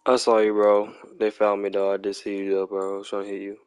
I saw you, bro. They found me, though. I did see you, though, bro. I was trying to hit you.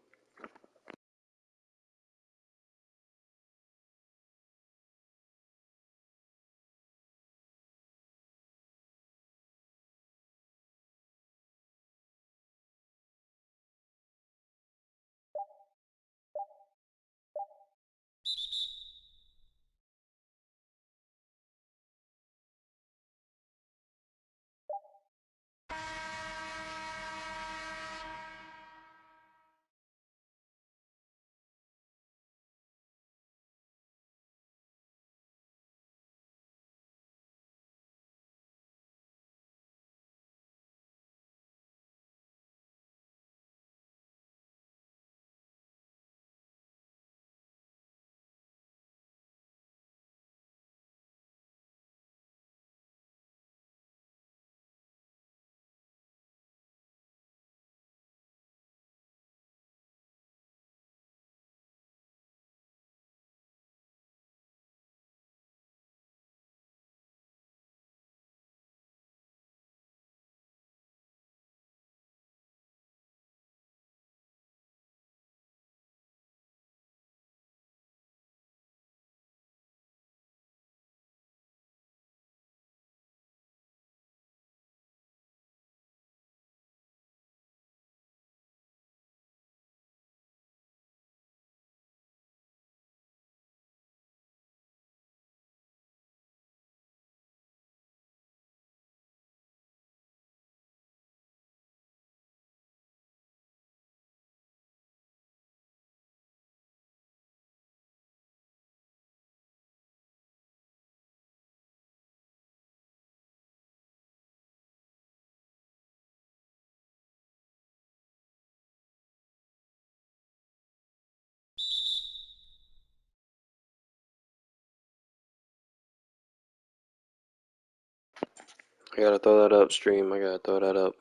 I gotta throw that up, stream. I gotta throw that up.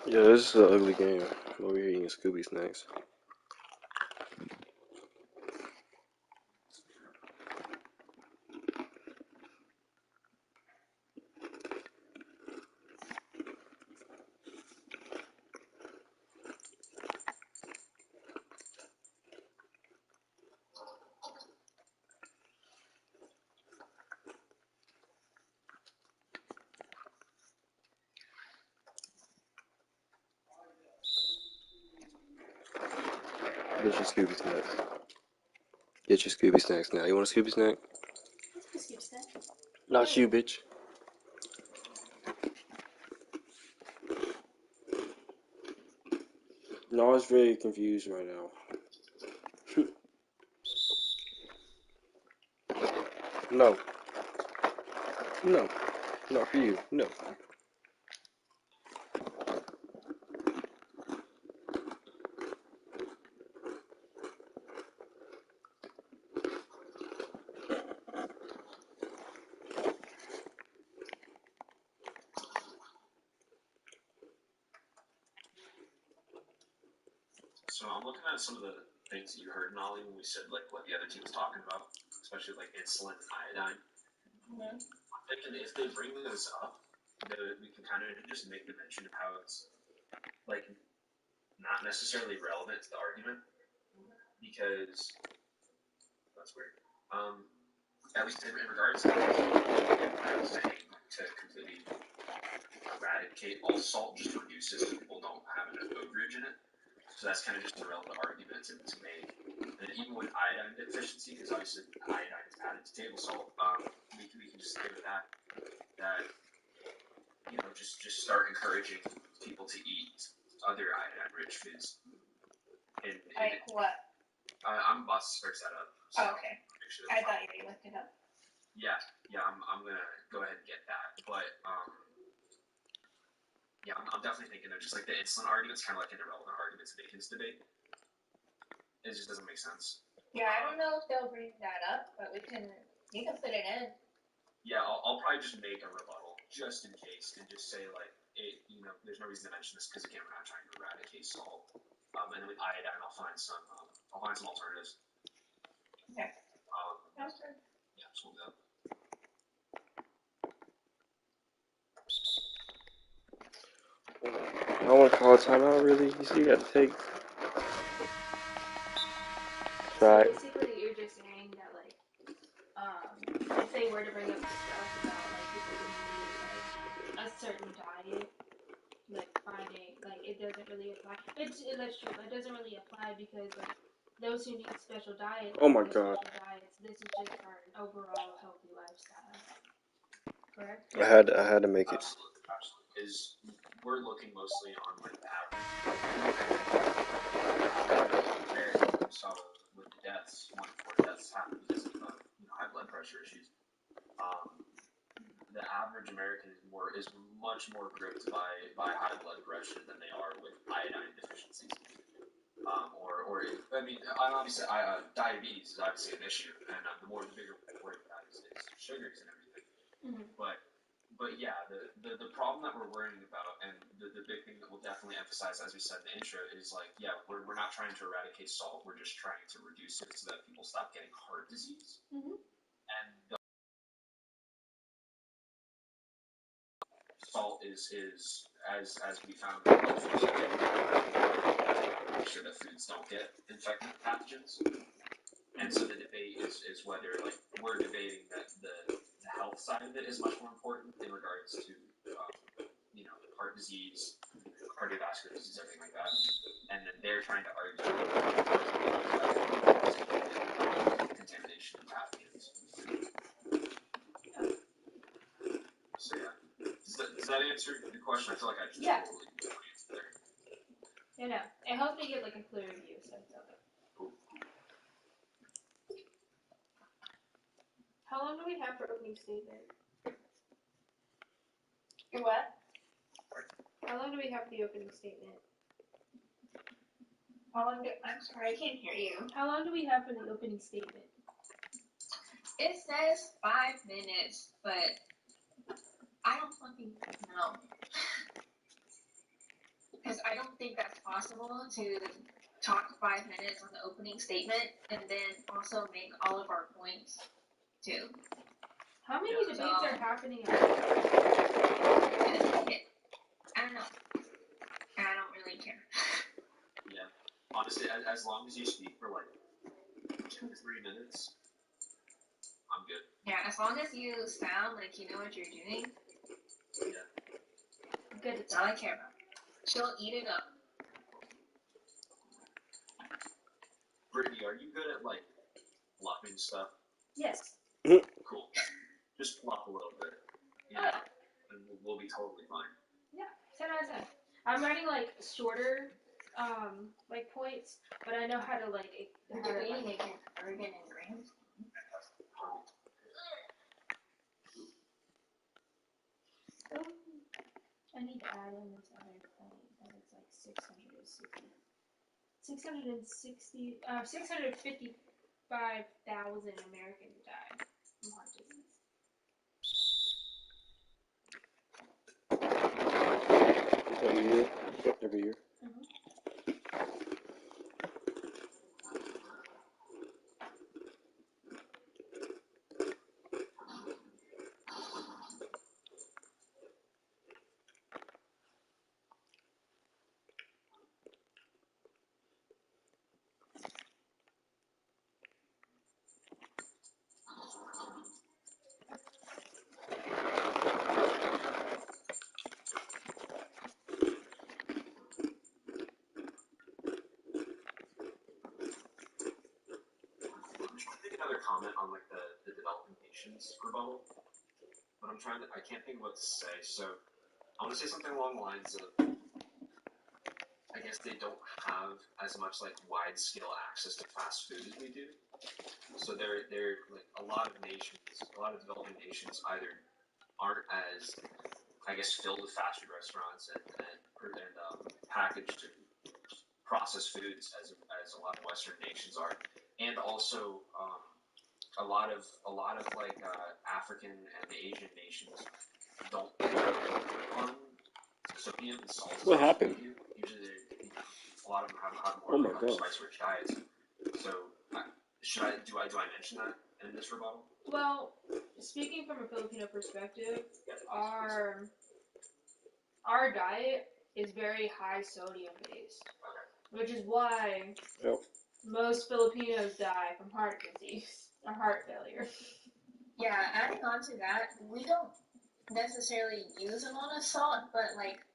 Yeah, this is an ugly game. I'm over here eating Scooby snacks. Get your Scooby snacks. Get your Scooby snacks now. You want a Scooby snack? Let's get a Scooby snack. Not you, bitch. No, I was very confused right now. No. No. Not for you. No. So I'm looking at some of the things that you heard, Nolly, when we said like what the other team was talking about, especially like insulin and iodine. Mm-hmm. I'm thinking if they bring those up, we can kind of just make the mention of how it's like not necessarily relevant to the argument because that's weird. At least in regards to what I was saying, to completely eradicate all salt just reduces so people don't have enough overage in it. So that's kind of just a relevant argument to make. And even with iodine deficiency, because obviously iodine is added to table salt, we can just say with that just start encouraging people to eat other iodine-rich foods. Like what? I'm about to search that up. So okay. Sure I thought you looked it up. Yeah, I'm gonna go ahead and get that, but yeah, I'm definitely thinking of just like the insulin argument. It's kind of like an irrelevant argument to make in this debate. It just doesn't make sense. Yeah, I don't know if they'll bring that up, but you can put it in. Yeah, I'll probably just make a rebuttal just in case and just say like, there's no reason to mention this because again, we're not trying to eradicate salt. And then with iodine, I'll find some alternatives. Okay. Sounds good. Yeah, just hold it up. I want to call a timeout, really? You see, you got to take. So basically, you're just saying that, like, if they were to bring up stuff about, like, people who need, like, a certain diet, like, finding, like, it doesn't really apply. That's true. It doesn't really apply because, like, those who need special diets, Oh my God. special diets, this is just for an overall healthy lifestyle. Correct? I had to make it. Absolutely. Is we're looking mostly on like the average. So with the deaths, 1 in 4 deaths happen because of high blood pressure issues. The average American is much more gripped by high blood pressure than they are with iodine deficiencies. Obviously, diabetes is obviously an issue, and the bigger worry about is sugars and everything. Mm-hmm. But yeah, the problem that we're worrying about, and the big thing that we'll definitely emphasize, as we said in the intro, is like, yeah, we're not trying to eradicate salt. We're just trying to reduce it so that people stop getting heart disease. Mm-hmm. And salt is as we found, make sure that foods don't get infected with pathogens. And so the debate is whether, like, we're debating that the health side of it is much more important in regards to heart disease, cardiovascular disease, everything like that. And then they're trying to argue contamination of pathogens. So yeah, does that answer your question? I feel like I just totally answered there. Yeah, no. It helps me get like a clear view, so it's okay. Cool. How long do we have for opening statement? What? How long do we have for the opening statement? I'm sorry, I can't hear you. How long do we have for the opening statement? It says 5 minutes, but I don't fucking know. Because I don't think that's possible to talk 5 minutes on the opening statement and then also make all of our points too. How many debates are happening? I don't know. And I don't really care. Yeah. Honestly, as long as you speak for like 2 to 3 minutes, I'm good. Yeah, as long as you sound like you know what you're doing. Yeah. Good, that's all I care about. She'll eat it up. Brittany, are you good at like fluffing stuff? Yes. Cool. Just fluff a little bit. Oh, yeah. And we'll be totally fine. Yeah, 10 out of 10. I'm writing like shorter, like points, but I know how to like. You're debating against Bergen and Grams. I need to add in this other point that it's like 655,000 Americans died from heart disease. Every year? Every year. I'm trying to make another comment on like the developing nations rebuttal, but I can't think of what to say. So I want to say something along the lines of, I guess they don't have as much like wide scale access to fast food as we do. So they're like a lot of developing nations either aren't as, I guess, filled with fast food restaurants and packaged and processed foods as a lot of Western nations are, and also a lot of like African and Asian nations don't on sodium and salt. What happened? Usually, a lot of them have more spice-rich diets. So, do I mention that in this rebuttal? Well, speaking from a Filipino perspective, our diet is very high sodium based, which is why most Filipinos die from heart disease or heart failure. Yeah, adding on to that, we don't necessarily use a lot of salt, but like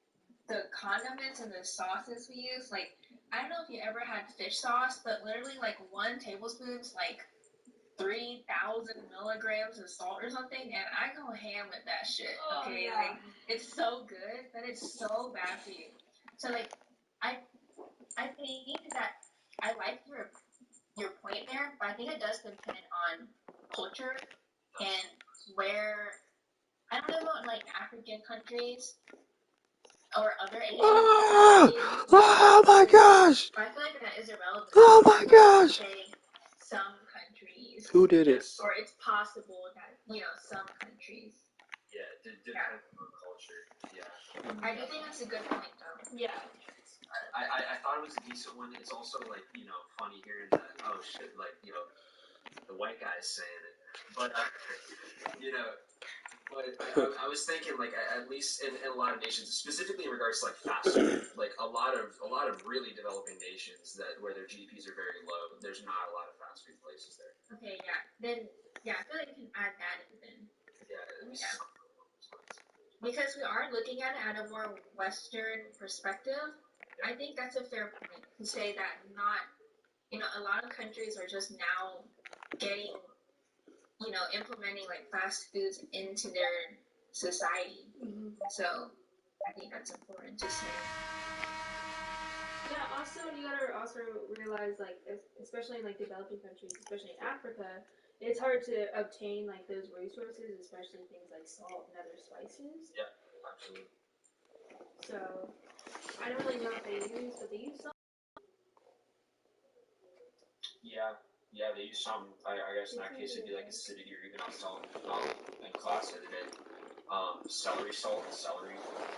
the condiments and the sauces we use, like I don't know if you ever had fish sauce, but literally like 1 tablespoon's like 3,000 milligrams of salt or something, and I go ham with that shit. Okay, yeah. Like it's so good, but it's so bad for you. So like, I think that I like your point there, but I think it does depend on culture and where. I don't know about like African countries or other Asian countries. Oh my gosh! I feel like that is irrelevant. Oh my gosh! Some countries. Who did it? Or it's possible that, some countries. Yeah, different culture. Yeah. I do think that's a good point, though. Yeah. I thought it was a decent one. It's also like, funny hearing that, oh shit, like, the white guy's saying it. But, but I was thinking, like, at least in a lot of nations, specifically in regards to like fast food, like a lot of really developing nations where their GDPs are very low, there's not a lot of fast food places there. Okay, yeah. Then, yeah, I feel like you can add that in then. Yeah. Because we are looking at it at a more Western perspective, I think that's a fair point to say that not, a lot of countries are just now getting, implementing like fast foods into their society. Mm-hmm. So I think that's important to say. Yeah, also you gotta also realize like, especially in like developing countries, especially in Africa, it's hard to obtain like those resources, especially things like salt and other spices. Yeah, absolutely. So I don't really know what they use, but they use some. Yeah, they use some. I guess in that case it'd be like acidity or even I'll tell in class the other day. celery salt and celery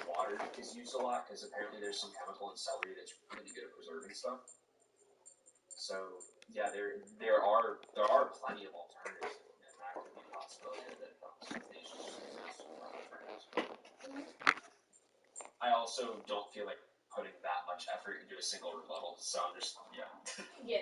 water is used a lot because apparently there's some chemical in celery that's really good at preserving stuff. So yeah, there are plenty of alternatives, and that could be a possibility that consultation is alternatives. I also don't feel like putting that much effort into a single rebuttal, so I'm just Yeah.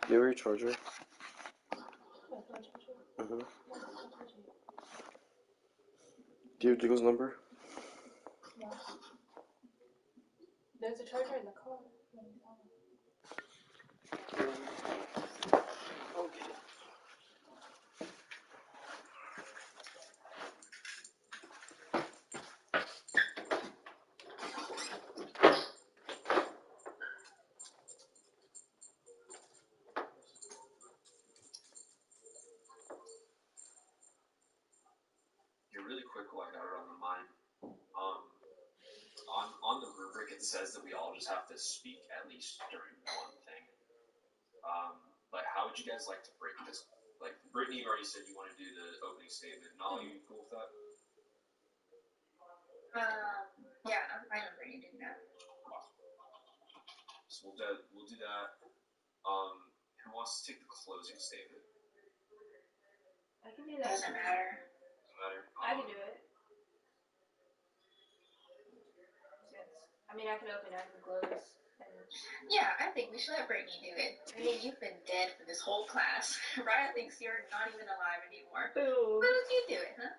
Do you have your charger? Mm-hmm. Do you have Jiggle's number? No. There's a charger in the car. Okay. You're really quick while I got it on my mind. On the rubric it says that we all just have to speak at least during one thing. But how would you guys like to break this? Like Brittany, you already said you want to do the opening statement. Nolly, you cool with that? Yeah, I'm fine with Brittany doing that. So we'll do that. Who wants to take the closing statement? I can do that. Doesn't matter. Doesn't matter. I can do it. I mean, I can open, I can close. Yeah, I think we should let Brittany do it. I mean, you've been dead for this whole class. Raya thinks you're not even alive anymore. Boom. Why don't you do it, huh?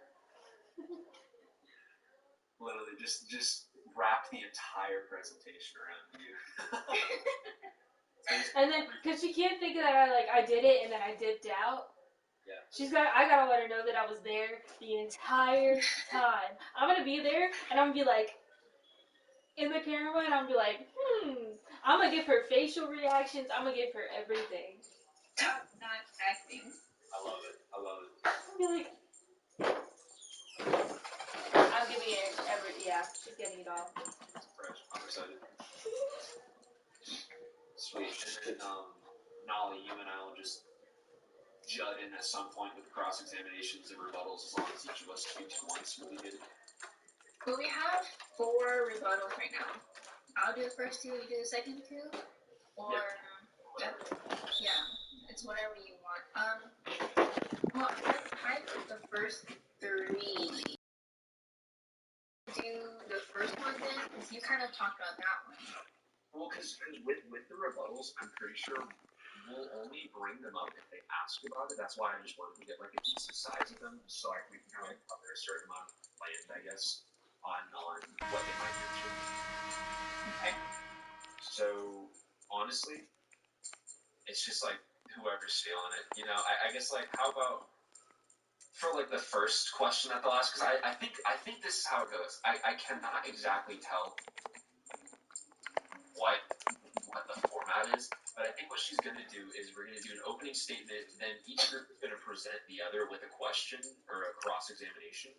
Literally, just wrap the entire presentation around you. And then, because she can't think that I did it and then I dipped out. Yeah. I gotta let her know that I was there the entire time. I'm gonna be there and I'm gonna be like, in the camera, and I'm gonna be like, I'm gonna give her facial reactions, I'm gonna give her everything. Top-notch acting. I love it. I'm gonna be like, I'm giving it yeah, she's getting it all. Fresh. I'm excited. Sweet. And then, Nolly, you and I will just jut in at some point with the cross-examinations and rebuttals as long as each of us speaks once. Will be good. Well, we have 4 rebuttals right now. I'll do the first 2, you do the second 2? Or, yeah, it's whatever you want. Well, I put the first 3. Do the first one then, because you kind of talked about that one. Well, because with the rebuttals, I'm pretty sure we'll only bring them up if they ask about it. That's why I just wanted to get like a decent size of them, so we can kind of cover a certain amount of land, I guess, on what they might mention. Okay. So honestly, it's just like whoever's feeling it. You know, I guess like how about for like the first question that they'll ask? Because I think this is how it goes. I cannot exactly tell what the format is, but I think what she's going to do is we're going to do an opening statement, then each group is going to present the other with a question or a cross-examination,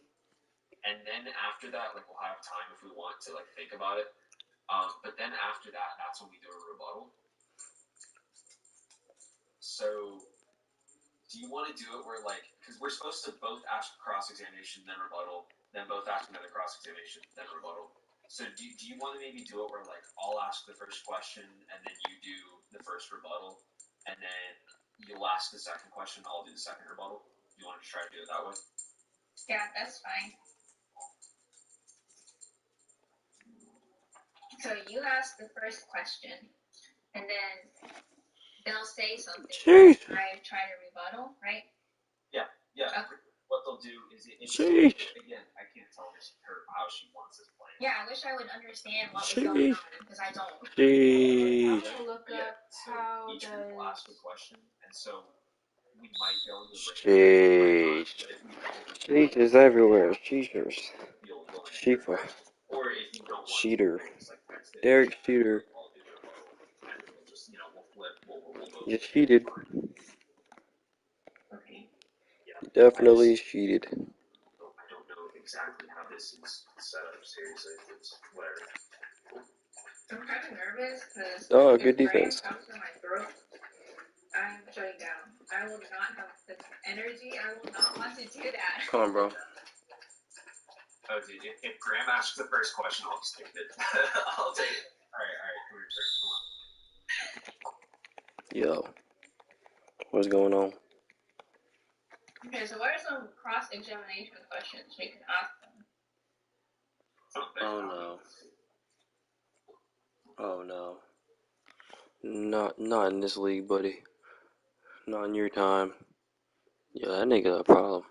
and then after that, like we'll have time if we want to like think about it, but then after that, that's when we do a rebuttal. So do you want to do it where like, because we're supposed to both ask cross-examination, then rebuttal, then both ask another cross-examination, then rebuttal. So do you want to maybe do it where like I'll ask the first question and then you do the first rebuttal and then you'll ask the second question, I'll do the second rebuttal? Do you want to try to do it that way? Yeah, that's fine. So you ask the first question and then they'll say something. Jeez. I try to rebuttal, right? Yeah. Okay. What they'll do is, again, I can't tell her how she wants this planned. Yeah, I wish I would understand what was going on, because I don't. I'm Sheesh. gonna look Yeah, up so how each group will ask a does. question, and so we might be able to break it Sheesh. but if we don't, Sheesh is everywhere. Sheeshers. you'll Sheefa. or if you don't want Sheeter. to, just like text it. Derek Sheeter. I'll do the rebuttal, and we'll just we'll flip. We'll go. You cheated. Okay. Yeah. Definitely cheated. I don't know exactly how this is set up. Seriously, it's whatever. I'm kind of nervous because Oh, if good Graham defense. comes to my throat, I'm shutting down. I will not have the energy. I will not want to do that. Come on, bro. Oh, dude, if Graham asks the first question, I'll just take it. I'll take it. All right, come here, sir. Come on. Yo. What's going on? Okay, so what are some cross-examination questions we can ask them? Oh no. Oh no. Not in this league, buddy. Not in your time. Yeah, that nigga a problem.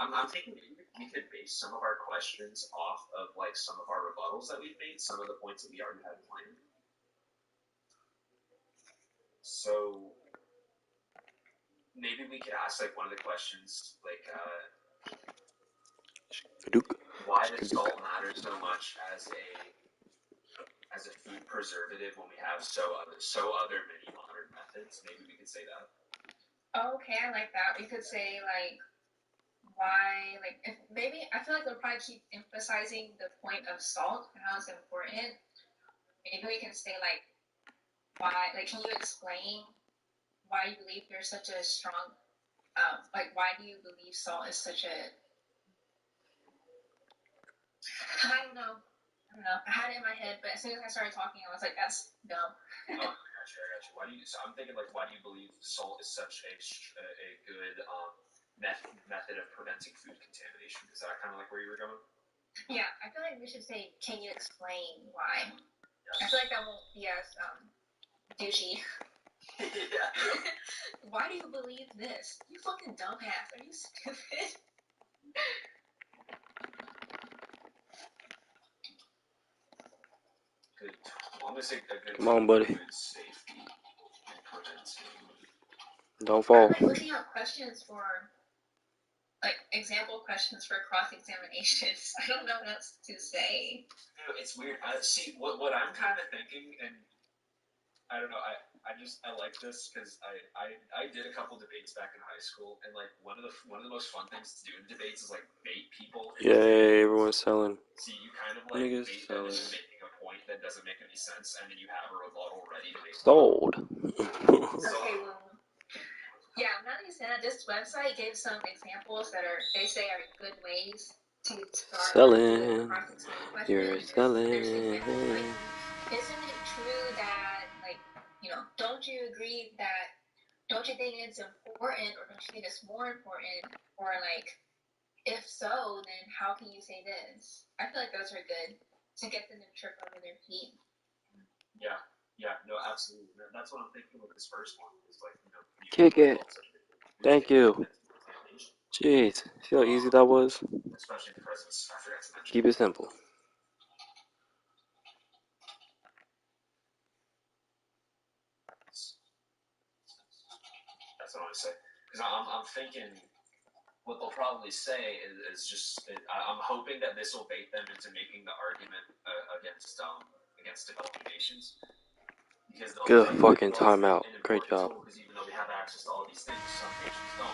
I'm thinking we could base some of our questions off of like some of our rebuttals that we've made, some of the points that we already had planned. So maybe we could ask like one of the questions like why does salt matter so much as a food preservative when we have so other many modern methods? Maybe we could say that. Okay, I like that. We could say like why, like if maybe I feel like they'll probably keep emphasizing the point of salt and how it's important. Maybe we can say like why, like can you explain why you believe there's such a strong, like why do you believe salt is such a, I don't know. I had it in my head, but as soon as I started talking, I was like, that's dumb. Oh, I got you. Why do you? So I'm thinking like, why do you believe salt is such a good method of preventing food contamination? Is that kind of like where you were going? Yeah, I feel like we should say, can you explain why? Yeah. I feel like that won't be as douchey. Yeah. Why do you believe this? You fucking dumbass. Are you stupid? Good. Well, I'm gonna say a good. Come on, buddy. Food safety and preventing. Don't fall. I'm like looking up questions for, like example questions for cross-examinations. I don't know what else to say. It's weird. See what I'm kind of thinking, and I don't know. I like this because I did a couple debates back in high school, and like one of the most fun things to do in debates is like bait people. Yay, everyone's selling. See, you kind of like Niggas bait them selling. into making a point that doesn't make any sense, and then you have a rebuttal ready to make. Sold. Okay, well, yeah. Now that you said that, this website gives some examples that they say are good ways to start Selling. cross-examination. You're selling. There's examples like, isn't it true that like don't you agree that? Don't you think it's important, or don't you think it's more important? Or like, if so, then how can you say this? I feel like those are good to get them to trip over their feet. Yeah, no, absolutely. That's what I'm thinking with this first one. Is like, Kick it. Thank you. Jeez, see how easy that was? Especially the presents. I forgot to mention. Keep it simple. That's what I want to say. Because I'm thinking what they'll probably say is just I'm hoping that this will bait them into making the argument against developing nations. Because Good fucking timeout. Great job. Because even though we have access to all these things, some nations don't.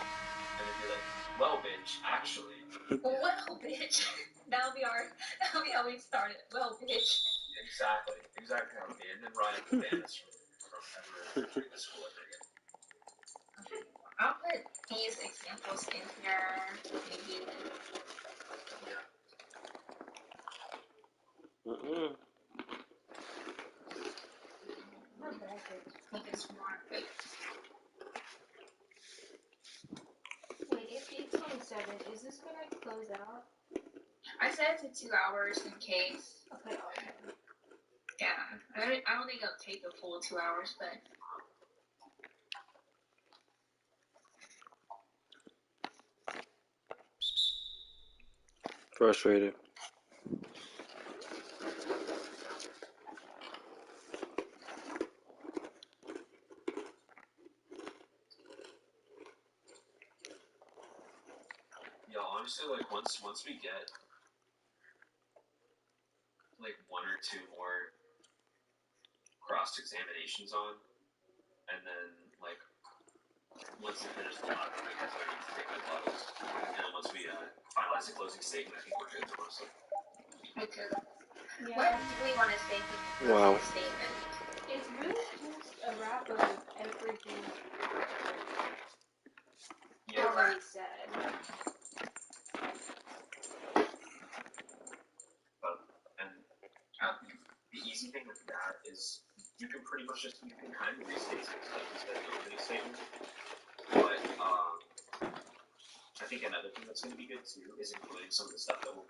And they'd be like, well, bitch, actually. Well, bitch. That'll be how we start it. Well, bitch. Exactly how it would be. And then Ryan will ban us from ever entering the school ever again. I'll put these examples in here. Maybe. Yeah. Mm-mm. Make it smart. Wait, it's 8:27. Is this gonna close out? I said it to 2 hours in case. Okay. Yeah, I don't think it'll take the full 2 hours, but. Frustrated. Yeah, honestly, like once we get like one or two more cross examinations on, and then like once we finish the lab, I guess I need to take my bottles, and then once we finalize the closing statement, I think we're good, honestly. Me too. Yeah. What do we want to say for the Wow. closing statement? It's really just a wrap of everything Yeah, already said. and the easy thing with that is you can pretty much just you can kind of restate some stuff instead of the opening statement. But I think another thing that's going to be good too is including some of the stuff that will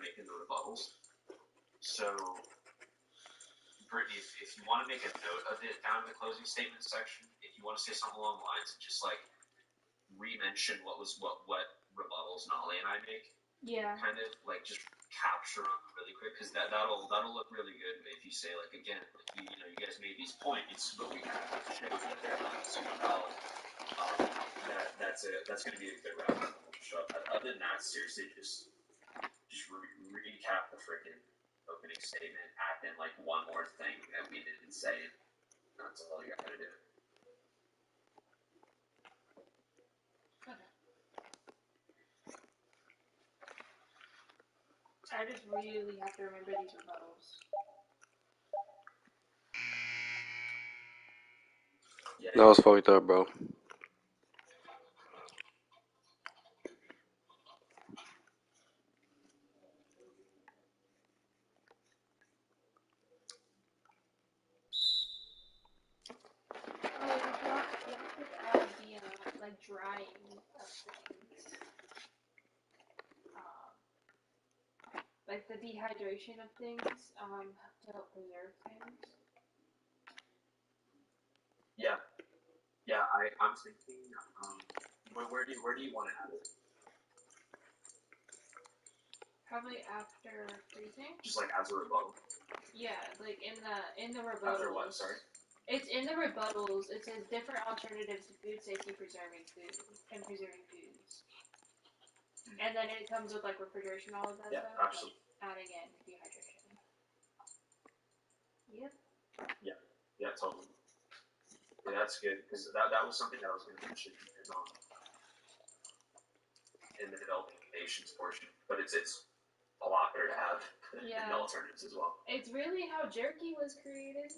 make in the rebuttals. So, Brittany, if you want to make a note of it down in the closing statement section, if you want to say something along the lines of just like re-mention what rebuttals Nolly and I make, Yeah. kind of like just capture them really quick because that'll look really good if you say like again you guys made these points but we kind of show that they're not super valid. That's going to be a good route for the show. Other than that, seriously, just recap the freaking opening statement, add in like one more thing that we didn't say. That's all you gotta do. I just really have to remember these rebuttals. Yeah. That was fucked up, bro. Oh, you have to add the like drying of things. Like the dehydration of things, to help preserve things. Yeah. I'm thinking. Where do you want to have it? Probably after freezing. Just like as a rebuttal. Yeah, like in the rebuttals. After what? Sorry. It's in the rebuttals. It says different alternatives to food safety preserving foods. And then it comes with like refrigeration, all of that Yeah, stuff. absolutely. Like adding in dehydration. Yep. Yeah, totally. Yeah, that's good because that was something that I was going to mention in the developing nations portion, but it's a lot better to have the alternatives as well. It's really how jerky was created.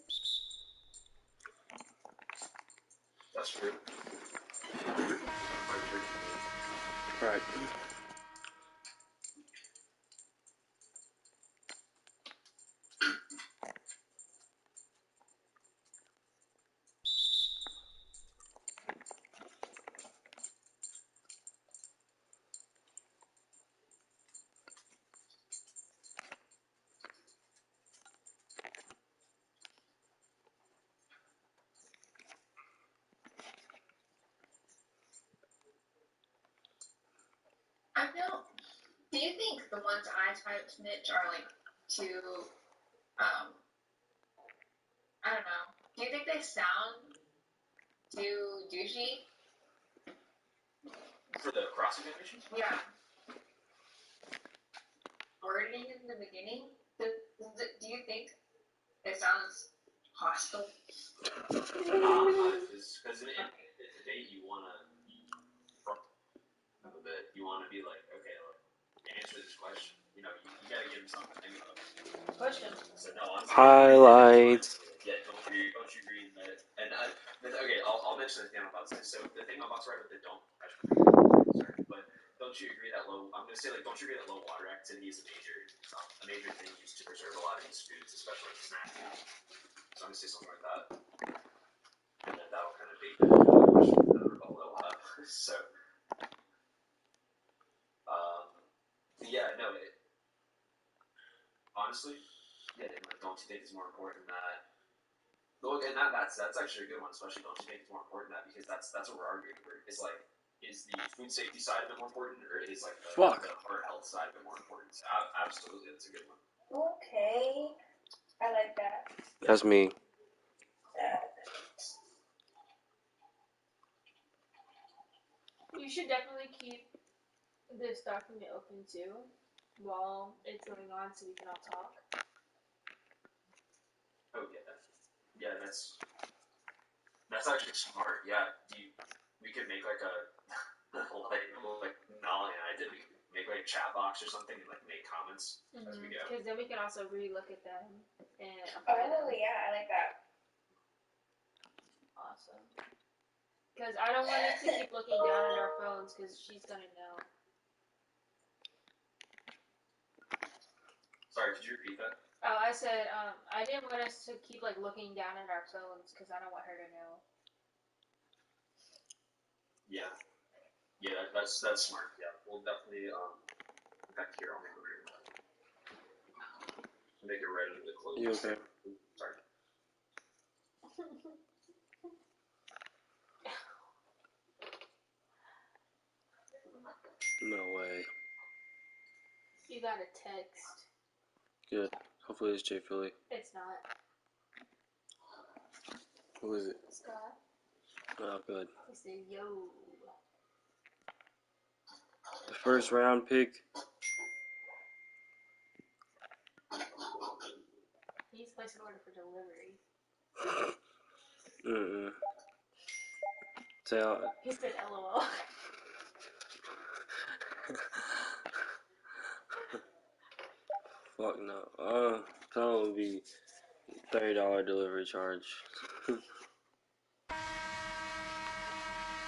That's true. Right. I feel. Do you think the ones I typed, Mitch, are like too? I don't know. Do you think they sound too douchey? For the cross examinations? Yeah. Wording in the beginning. Do you think it sounds hostile? Because in the debate you want to a bit. You want to be like, okay, look, answer this question. You got to give them something to think about. Question. So no, honestly, Highlights. Yeah, don't you agree that? And okay, I'll mention the thing I'm about to say. So the thing I'm about to write with the don't. But don't you agree that I'm going to say like, don't you agree that low water activity is a major thing used to preserve a lot of these foods, especially like snack foods. So I'm going to say something like that, and then that'll kind of be the question that we'll have. So. Yeah, no. Honestly, yeah. Don't you think it's more important that? Look, and that's actually a good one. Especially, don't you think it's more important that because that's what we're arguing for. It's like is the food safety side of it more important, or is like the Fuck. heart health side of it more important? So, absolutely, that's a good one. Okay. I like that. That's me. You should definitely keep this document open too while it's going on so we can all talk. Oh yeah, that's actually smart. Yeah, we could make like a like Nolly and I did. We could make like a chat box or something and like make comments as we go. Because then we can also re-look at them and apply them. Oh yeah, I like that. Awesome. Because I don't want us to keep looking down at our phones because she's gonna know. Sorry, could you repeat that? Oh, I said I didn't want us to keep like looking down at our phones because I don't want her to know. Yeah, that's smart. Yeah, we'll definitely back here. I'll make it ready to close. You okay? Sorry. No way. You got a text. Good. Hopefully it's Jay Philly. It's not. Who is it? Scott. Oh, good. He said, yo. The first round pick. He's placed an order for delivery. Tell. He said, LOL. Fuck no. Tell him it would be $30 delivery charge.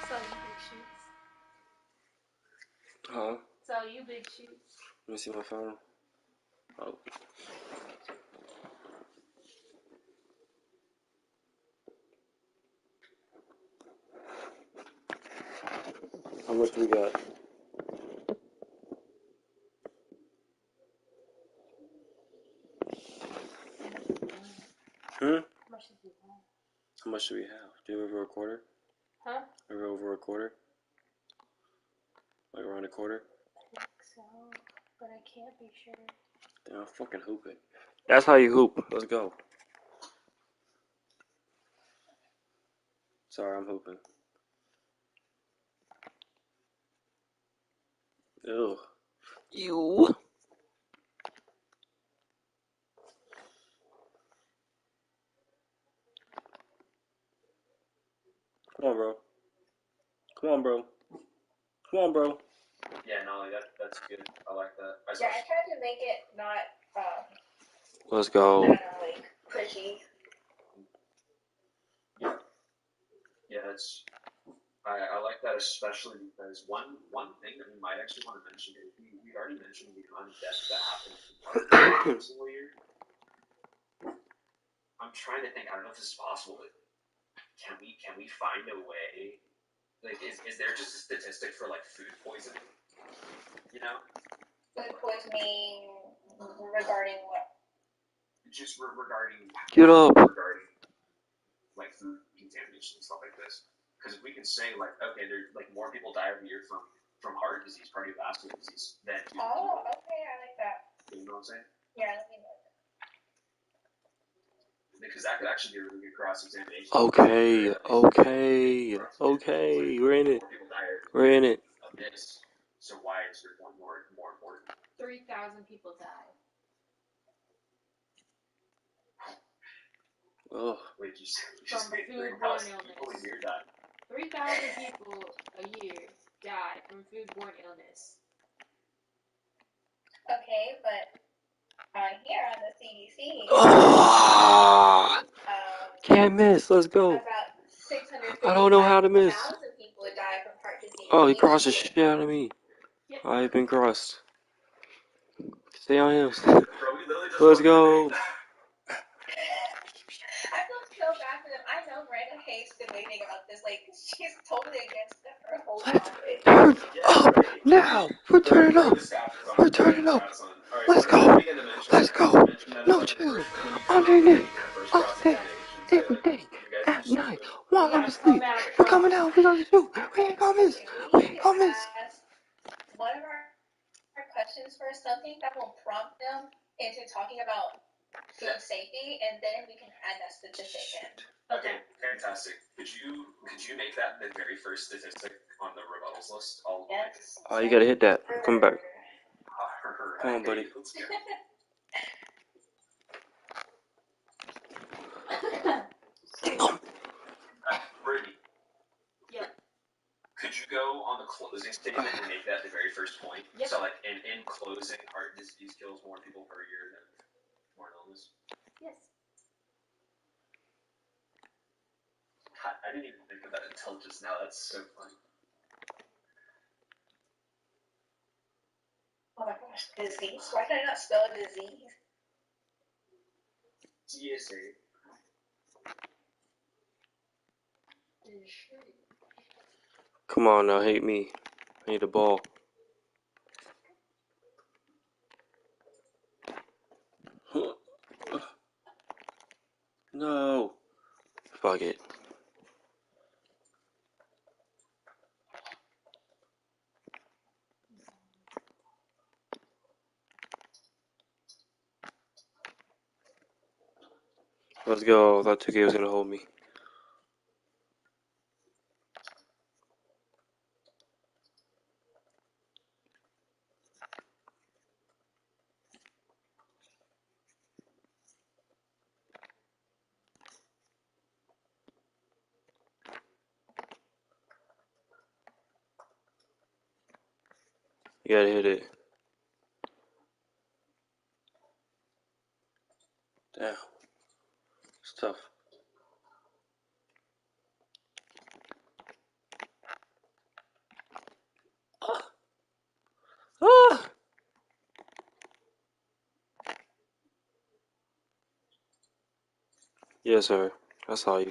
Saw you big shoots. Huh? Saw you big shoots. Let me see my phone. Oh. How much do we got? Hmm? How much did you want? How much do we have? Do you have over a quarter? Huh? Are we over a quarter? Like around a quarter? I think so, but I can't be sure. Damn, I'm fucking hooping. That's how you hoop. Let's go. Sorry, I'm hooping. Ew. Ew. Come on, bro. Come on, bro. Come on, bro. Yeah, Nolly, that's good. I like that. Yeah, I tried to make it not Let's go. I don't know, like pushy. Yeah, that's. I like that especially because one thing that we might actually want to mention is we already mentioned the amount of deaths that happen every single year. I'm trying to think. I don't know if this is possible, but can we find a way? Like, is there just a statistic for like food poisoning? You know? Food poisoning regarding what? Just regarding. Get up. Regarding like food contamination and stuff like this. Because if we can say like, okay, there's like more people die every year from heart disease, cardiovascular disease than people. Oh, okay, I like that. You know what I'm saying? Yeah, let me know. Because that could actually be a really good cross-examination. Okay. We're in it. We're in it. Of this, so why is your one more important? 3,000 people died. Oh. Wait, you From just made foodborne 3,000 people a year die. 3,000 people a year die from foodborne illness. Okay, but here on the CDC, Can't miss. Let's go. about 650,000 I don't know how to miss. people die from heart disease. Oh, he crossed the shit out of me. Yep. I've been crossed. Stay on him. Let's go. I feel so bad for them. I know Miranda hates debating about this. Like, she's totally against her whole topic. Turn up now. We're turning up. We're turning up. Let's go. Let's go. No chill. Underneath. All day. Every day. At night. While I'm asleep. We're coming out. We're gonna shoot. We ain't gonna miss. We something that will prompt them into talking about food safety, and then we can add that statistic in. Okay, fantastic. Could you make that the very first statistic on the rebuttals list? Yes. Oh, you gotta hit that. Come back. Alright, Come on, buddy. Let's go. Brittany. Yep. Could you go on the closing statement and make that the very first point? Yep. So, like, in closing, heart disease kills more people per year than more illness. Yes. God, I didn't even think of that until just now. That's so funny. Oh my gosh, disease? Why did I not spell disease? DSA. Come on now, hate me. I need the ball. No. Fuck it. Let's go. I thought 2K was gonna hold me. You gotta hit it. Damn. It's tough. Ah! Yes, sir. I saw you.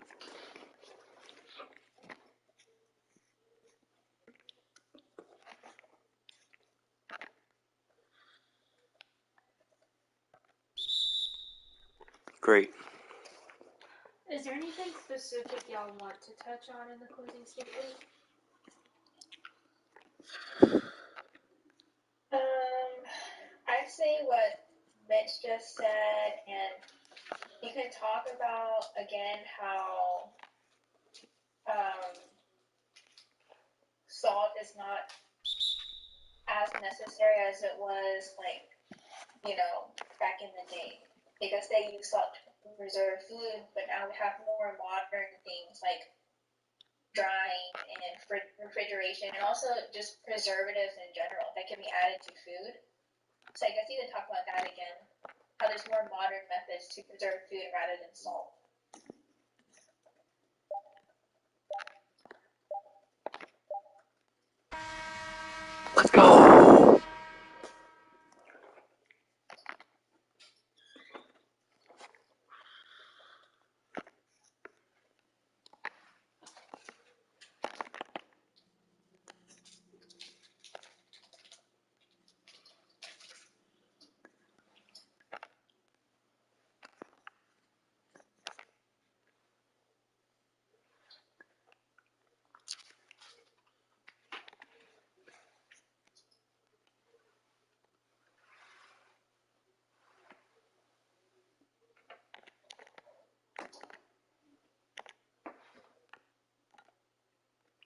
Great. Is there anything specific y'all want to touch on in the closing statement? I'd say what Mitch just said, and you can talk about again how salt is not as necessary as it was, like, back in the day, because they use salt to preserve food, but now we have more modern things like drying and refrigeration, and also just preservatives in general that can be added to food. So I guess you can talk about that again, how there's more modern methods to preserve food rather than salt. Let's go.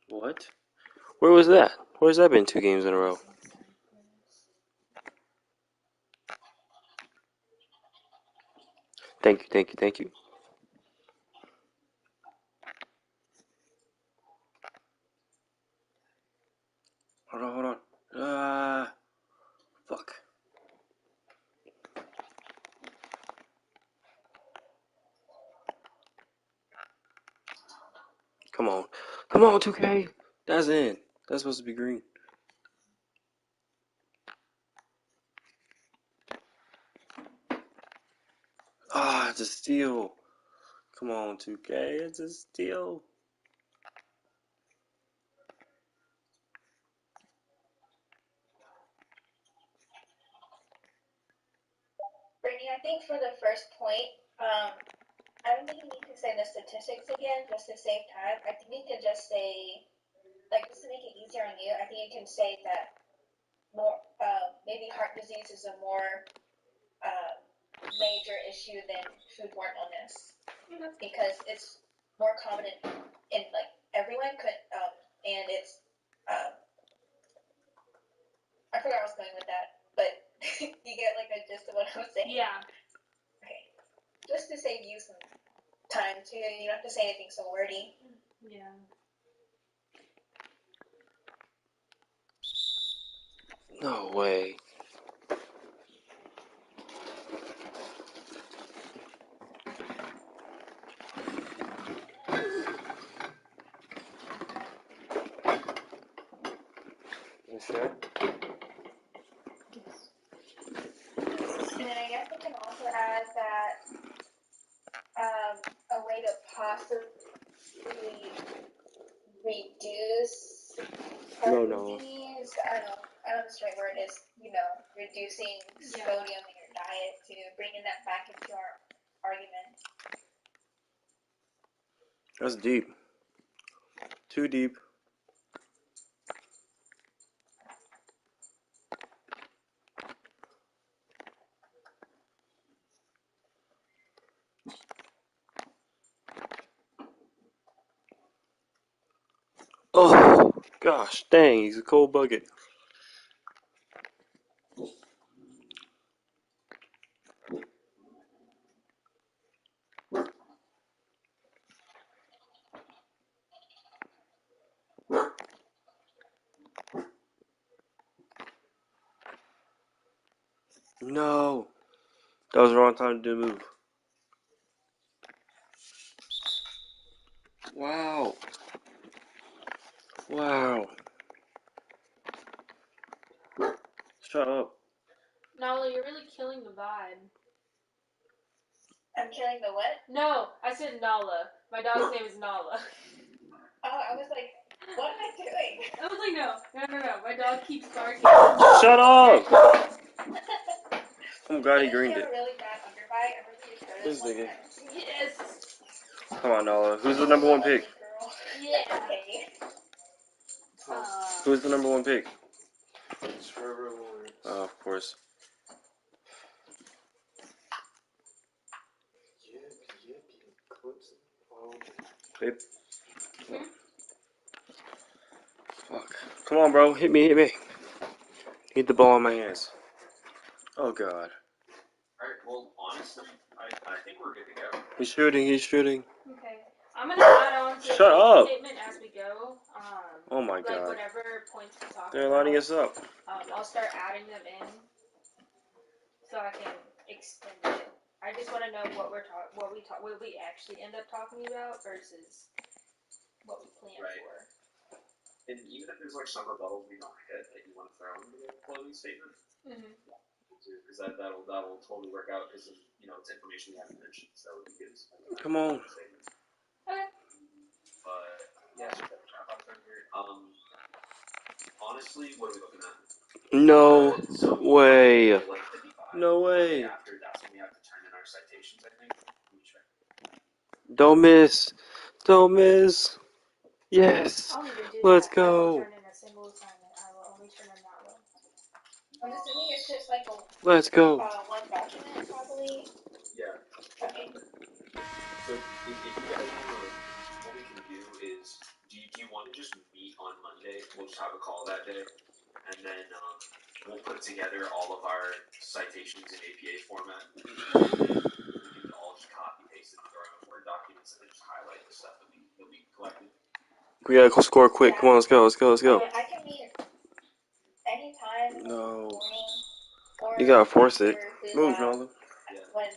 What? Where was that? Where's that been 2 games in a row? Thank you, thank you, thank you. Hold on, hold on. Fuck. Come on. Come on, 2K. That's in. That's supposed to be green. Ah, it's a steal. Come on, 2K. It's a steal. Brittany, I think for the first point, I don't think you need to say the statistics again just to save time. I think you can just say, like, just to make it easier on you, I think you can say that more, maybe heart disease is a more major issue than foodborne illness because it's more common in like everyone could and it's I forgot where I was going with that, but you get like a gist of what I was saying. Yeah. Okay. Just to save you some time too, you don't have to say anything so wordy. Yeah. No way. You sure? And then I guess we can also add that a way to possibly reduce heart disease. I don't know if the right word is, reducing sodium in your diet to bringing that back into our argument. That's deep. Too deep. Oh, gosh, dang, he's a cold bucket. No, that was the wrong time to do a move. Wow. Wow. Shut up. Nala, you're really killing the vibe. I'm killing the what? No, I said Nala. My dog's name is Nala. Oh, I was like, what am I doing? I was like, no. My dog keeps barking. Shut up! I'm glad he greened Didn't it. you have a really bad underbite? I remember you started This one nigga. time. Yes. Come on, Nala. Who's the number one pick? Yeah. Okay. Who's the number one pick? Oh, of course. Babe. Fuck. Come on, bro. Hit me. Hit the ball in my hands. Oh, God. Alright, well, honestly, I think we're good to go. He's shooting. Okay. I'm gonna add on to Shut the up. statement as we go. Oh, my Like God. whatever points we talk They're about. lining us up. I'll start adding them in, so I can extend it. I just want to know what we actually end up talking about versus what we plan for. And even if there's like some rebuttals we don't hit that you want to throw into the closing statement, because that'll totally work out because it's information we haven't mentioned, so we could. Come on. Okay. But yeah, honestly, what are we looking at? No way. Like 55. No way. After that's when we have to turn in our citations, I think. Let me check. Don't miss. Yes. I'll even do Let's that. I won't go. turn in a single assignment. I will only turn in that one. I'm assuming it's just like Let's go. one document, probably. Yeah. Okay. So if you guys want, what we can do is, do you want to just meet on Monday? We'll just have a call that day, and then we'll put together all of our citations in APA format, and then we can all just copy paste it onto our own Word documents, and then just highlight the stuff that we collected. We gotta go score quick. Come on, let's go. I can meet anytime. No. Morning. Or You gotta force it. after Move, Nolan. When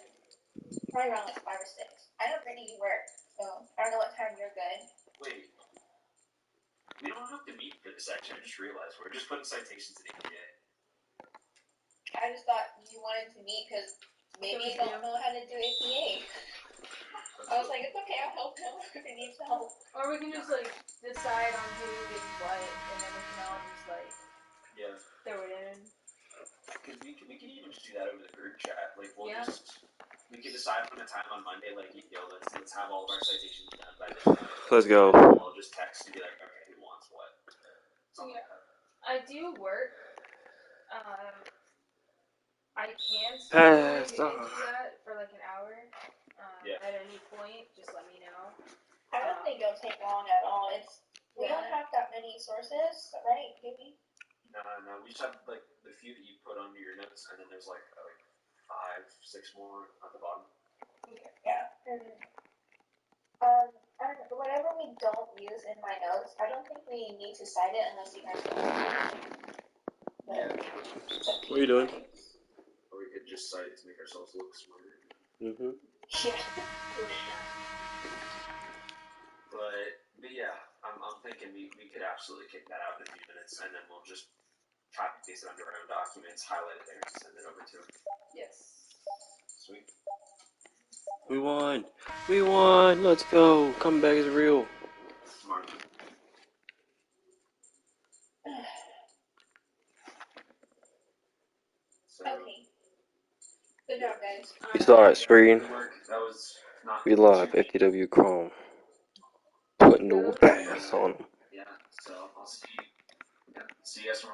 probably around like 5 or 6. I know Brittany, you work, so I don't know what time you're good. Wait. We don't have to meet for this section. I just realized we're just putting citations in APA. I just thought you wanted to meet because maybe you don't know how to do APA. I was like, it's okay, I'll help him if he needs help. Or we can just like decide on who gets what, and then we can all just like throw it in. Because we can even just do that over the group chat. Like we can decide on a time on Monday. Like let's have all of our citations done by this time. Let's go. I'll just text and be like, okay, who wants what? Something like that. I do work can start Pass going on. into that for like an hour. Yeah. At any point, just let me know. I don't think it'll take long at all. We don't have that many sources, right, maybe? No. We just have like the few that you put under your notes, and then there's like 5, 6 more at the bottom. Yeah. And I don't know, whatever we don't use in my notes, I don't think we need to cite it unless you guys want. What are you doing? Or we could just cite it to make ourselves look smarter. Mm-hmm. Yeah. But yeah, I'm thinking we could absolutely kick that out in a few minutes, and then we'll just copy paste it under our own documents, highlight it there, and send it over to him. Yes. Sweet. We won. We won. Let's go. Comeback is real. Smart. So, Okay. Good job, guys. We saw it screen. good work. That was not We live. too deep. FTW Chrome. Putting the pass on them. Yeah. So I'll see you. Yeah. See you guys tomorrow.